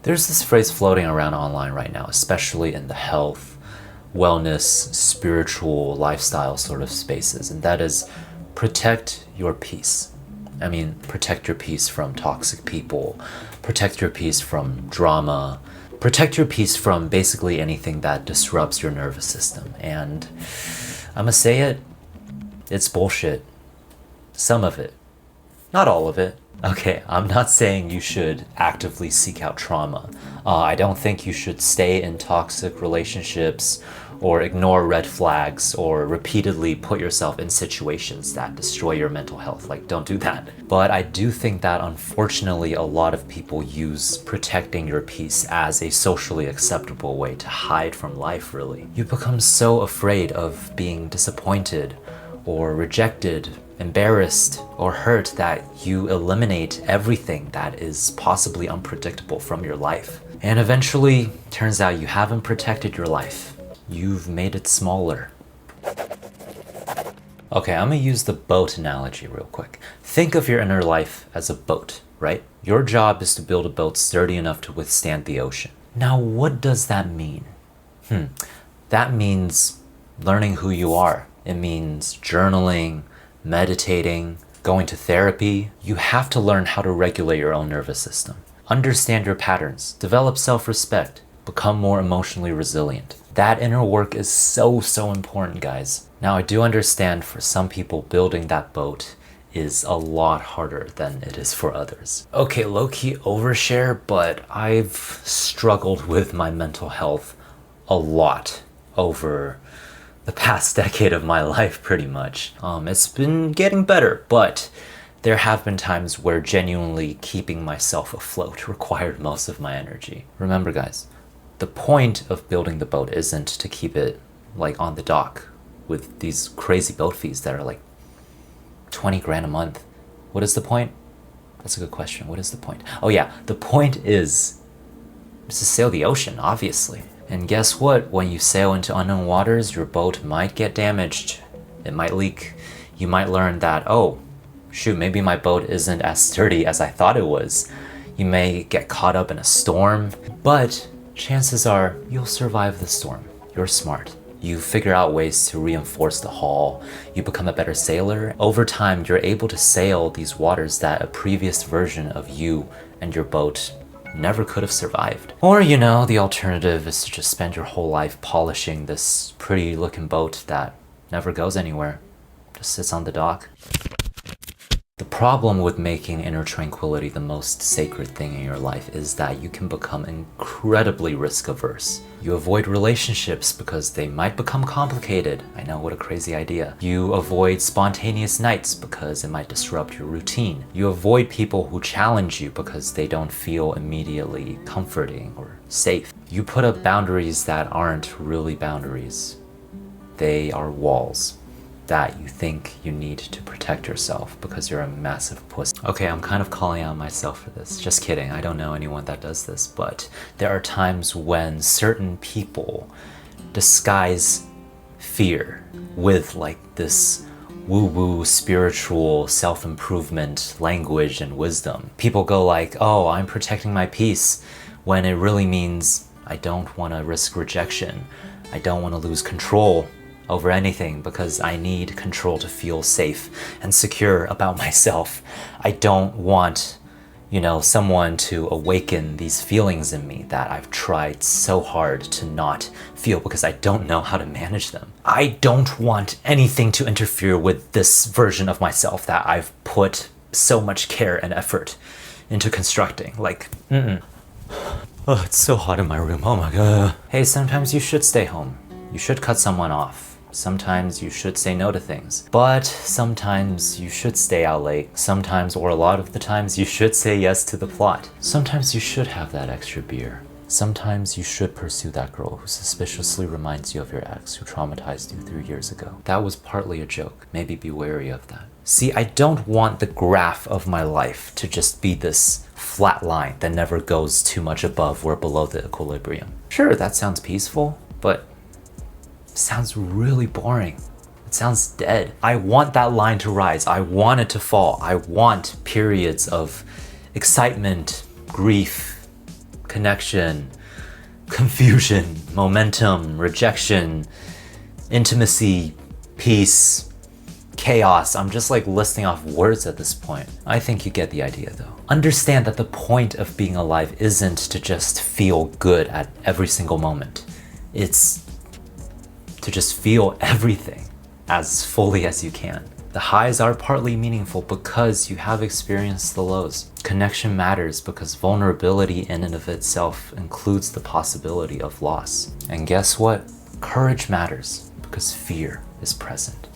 There's this phrase floating around online right now, especially in the health, wellness, spiritual, lifestyle sort of spaces, and that is protect your peace. I mean, protect your peace from toxic people, protect your peace from drama, protect your peace from basically anything that disrupts your nervous system. And I'ma say it, it's bullshit. Some of it. Not all of it. Okay, I'm not saying you should actively seek out trauma. I don't think you should stay in toxic relationships or ignore red flags or repeatedly put yourself in situations that destroy your mental health. Like, don't do that. But I do think that unfortunately a lot of people use protecting your peace as a socially acceptable way to hide from life, really. You become so afraid of being disappointed or rejected, embarrassed, or hurt that you eliminate everything that is possibly unpredictable from your life. And eventually, turns out you haven't protected your life. You've made it smaller. Okay, I'm gonna use the boat analogy real quick. Think of your inner life as a boat, right? Your job is to build a boat sturdy enough to withstand the ocean. Now, what does that mean? That means learning who you are. It means journaling, meditating, going to therapy. You have to learn how to regulate your own nervous system. Understand your patterns, develop self-respect, become more emotionally resilient. That inner work is so important, guys. Now, I do understand for some people building that boat is a lot harder than it is for others. Okay, low-key overshare, but I've struggled with my mental health a lot over the past decade of my life, pretty much. It's been getting better, but there have been times where genuinely keeping myself afloat required most of my energy. Remember, guys, the point of building the boat isn't to keep it like on the dock with these crazy boat fees that are like 20 grand a month. What is the point? That's a good question. What is the point? Oh yeah, the point is to sail the ocean, obviously. And guess what? When you sail into unknown waters, your boat might get damaged. It might leak. You might learn that, oh, shoot, maybe my boat isn't as sturdy as I thought it was. You may get caught up in a storm, but chances are you'll survive the storm. You're smart. You figure out ways to reinforce the hull. You become a better sailor. Over time, you're able to sail these waters that a previous version of you and your boat never could have survived. Or, you know, the alternative is to just spend your whole life polishing this pretty looking boat that never goes anywhere, just sits on the dock. The problem with making inner tranquility the most sacred thing in your life is that you can become incredibly risk-averse. You avoid relationships because they might become complicated. I know, what a crazy idea. You avoid spontaneous nights because it might disrupt your routine. You avoid people who challenge you because they don't feel immediately comforting or safe. You put up boundaries that aren't really boundaries. They are walls that you think you need to protect yourself because you're a massive pussy. Okay, I'm kind of calling out myself for this. Just kidding, I don't know anyone that does this, but there are times when certain people disguise fear with like this woo-woo spiritual self-improvement language and wisdom. People go like, oh, I'm protecting my peace, when it really means I don't want to risk rejection. I don't want to lose control over anything because I need control to feel safe and secure about myself. I don't want, you know, someone to awaken these feelings in me that I've tried so hard to not feel because I don't know how to manage them. I don't want anything to interfere with this version of myself that I've put so much care and effort into constructing. Like, Oh, it's so hot in my room, oh my god. Hey, sometimes you should stay home. You should cut someone off. Sometimes you should say no to things. But sometimes you should stay out late. Sometimes, or a lot of the times, you should say yes to the plot. Sometimes you should have that extra beer. Sometimes you should pursue that girl who suspiciously reminds you of your ex who traumatized you 3 years ago. That was partly a joke. Maybe be wary of that. See, I don't want the graph of my life to just be this flat line that never goes too much above or below the equilibrium. Sure, that sounds peaceful, but it sounds really boring. It sounds dead. I want that line to rise. I want it to fall. I want periods of excitement, grief, connection, confusion, momentum, rejection, intimacy, peace, chaos. I'm just like listing off words at this point. I think you get the idea though. Understand that the point of being alive isn't to just feel good at every single moment. It's to just feel everything as fully as you can. The highs are partly meaningful because you have experienced the lows. Connection matters because vulnerability in and of itself includes the possibility of loss. And guess what? Courage matters because fear is present.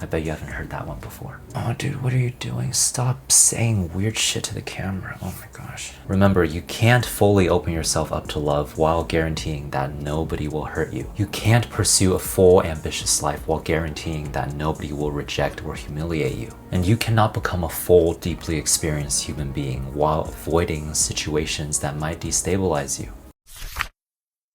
I bet you haven't heard that one before. Oh dude, what are you doing? Stop saying weird shit to the camera. Oh my gosh. Remember, you can't fully open yourself up to love while guaranteeing that nobody will hurt you. You can't pursue a full, ambitious life while guaranteeing that nobody will reject or humiliate you. And you cannot become a full, deeply experienced human being while avoiding situations that might destabilize you.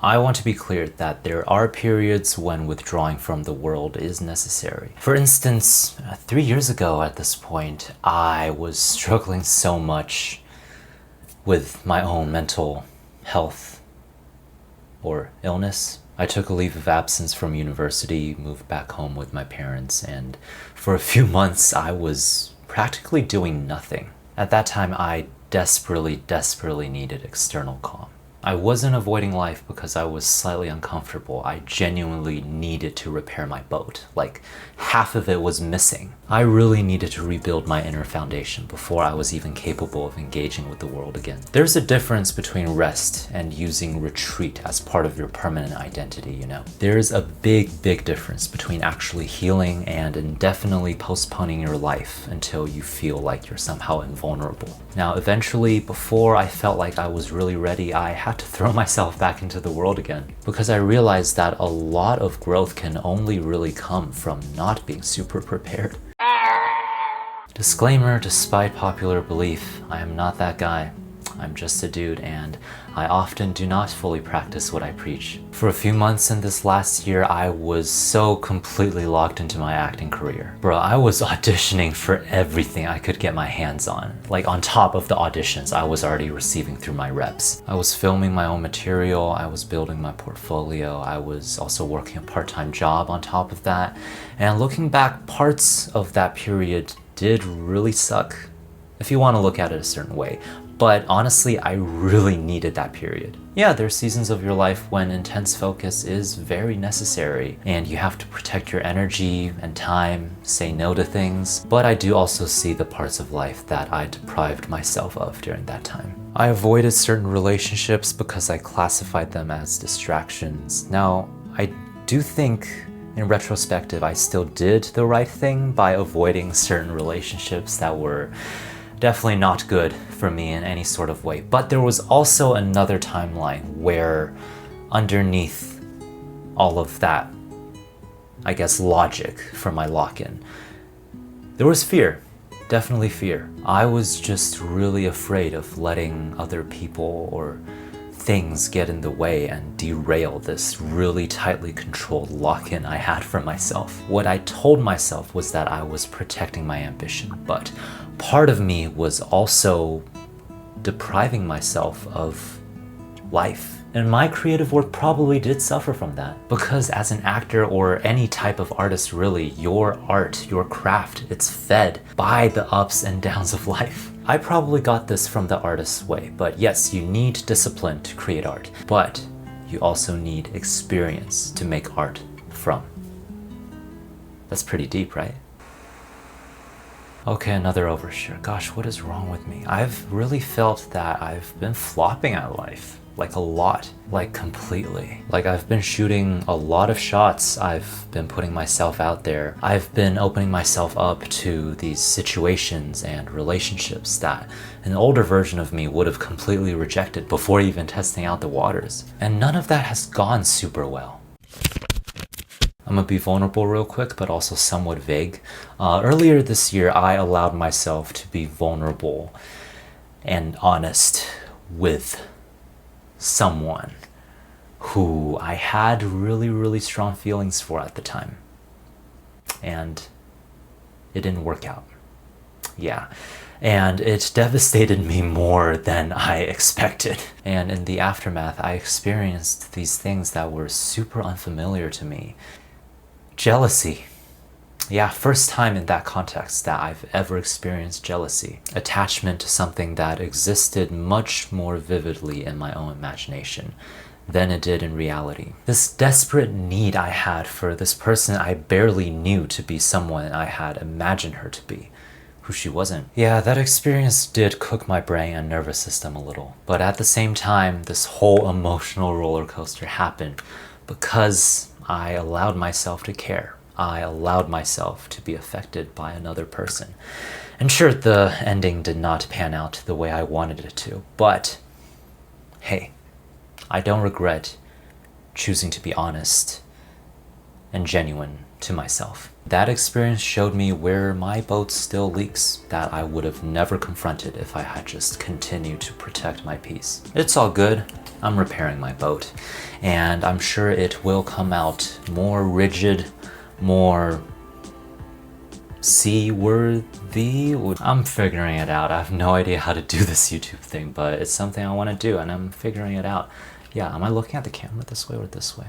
I want to be clear that there are periods when withdrawing from the world is necessary. For instance, 3 years ago at this point, I was struggling so much with my own mental health or illness. I took a leave of absence from university, moved back home with my parents, and for a few months I was practically doing nothing. At that time, I desperately needed external calm. I wasn't avoiding life because I was slightly uncomfortable. I genuinely needed to repair my boat. Like, half of it was missing. I really needed to rebuild my inner foundation before I was even capable of engaging with the world again. There's a difference between rest and using retreat as part of your permanent identity, you know? There's a big difference between actually healing and indefinitely postponing your life until you feel like you're somehow invulnerable. Now, eventually, before I felt like I was really ready, I had to throw myself back into the world again because I realized that a lot of growth can only really come from not being super prepared. Disclaimer, despite popular belief, I am not that guy. I'm just a dude, and I often do not fully practice what I preach. For a few months in this last year, I was so completely locked into my acting career. Bro, I was auditioning for everything I could get my hands on. Like, on top of the auditions I was already receiving through my reps. I was filming my own material, I was building my portfolio, I was also working a part-time job on top of that. And looking back, parts of that period did really suck, if you want to look at it a certain way. But honestly, I really needed that period. Yeah, there's seasons of your life when intense focus is very necessary and you have to protect your energy and time, say no to things. But I do also see the parts of life that I deprived myself of during that time. I avoided certain relationships because I classified them as distractions. Now, I do think in retrospective, I still did the right thing by avoiding certain relationships that were definitely not good for me in any sort of way. But there was also another timeline where underneath all of that, I guess, logic for my lock-in, there was fear. Definitely fear. I was just really afraid of letting other people or things get in the way and derail this really tightly controlled lock-in I had for myself. What I told myself was that I was protecting my ambition, but part of me was also depriving myself of life. And my creative work probably did suffer from that, because as an actor or any type of artist really, your art, your craft, it's fed by the ups and downs of life. I probably got this from the artist's way, but yes, you need discipline to create art, but you also need experience to make art from. That's pretty deep, right? Okay, another overshare. Gosh, what is wrong with me? I've really felt that I've been flopping at life. Like a lot, like completely. Like I've been shooting a lot of shots, I've been putting myself out there, I've been opening myself up to these situations and relationships that an older version of me would have completely rejected before even testing out the waters. And none of that has gone super well. I'm gonna be vulnerable real quick, but also somewhat vague. Earlier this year, I allowed myself to be vulnerable and honest with someone who I had really strong feelings for at the time. And it didn't work out. Yeah. And it devastated me more than I expected. And in the aftermath, I experienced these things that were super unfamiliar to me. Jealousy. Yeah, first time in that context that I've ever experienced jealousy. Attachment to something that existed much more vividly in my own imagination than it did in reality. This desperate need I had for this person I barely knew to be someone I had imagined her to be, who she wasn't. Yeah, that experience did cook my brain and nervous system a little. But at the same time, this whole emotional roller coaster happened because I allowed myself to care. I allowed myself to be affected by another person. And sure, the ending did not pan out the way I wanted it to, but hey, I don't regret choosing to be honest and genuine to myself. That experience showed me where my boat still leaks that I would have never confronted if I had just continued to protect my peace. It's all good. I'm repairing my boat, and I'm sure it will come out more rigid, more seaworthy. I'm figuring it out. I have no idea how to do this YouTube thing, but it's something I want to do and I'm figuring it out. Yeah, am I looking at the camera this way or this way?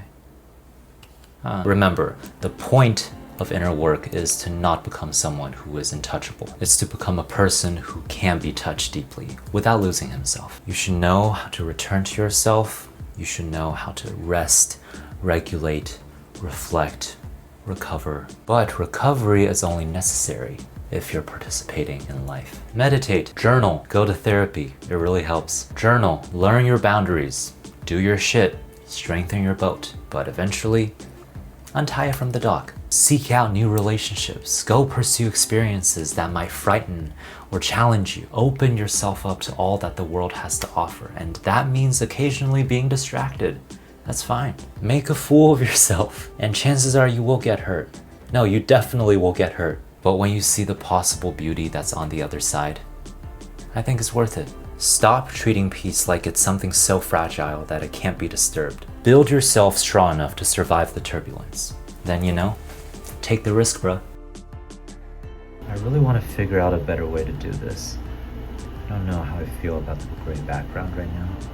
Remember, the point of inner work is to not become someone who is untouchable. It's to become a person who can be touched deeply without losing himself. You should know how to return to yourself. You should know how to rest, regulate, reflect, recover. But recovery is only necessary if you're participating in life. Meditate, journal, go to therapy. It really helps. Journal, learn your boundaries, do your shit, strengthen your boat, but eventually untie it from the dock. Seek out new relationships. Go pursue experiences that might frighten or challenge you. Open yourself up to all that the world has to offer, and that means occasionally being distracted. That's fine. Make a fool of yourself, and chances are you will get hurt. No, you definitely will get hurt. But when you see the possible beauty that's on the other side, I think it's worth it. Stop treating peace like it's something so fragile that it can't be disturbed. Build yourself strong enough to survive the turbulence. Then, take the risk, bro. I really want to figure out a better way to do this. I don't know how I feel about the gray background right now.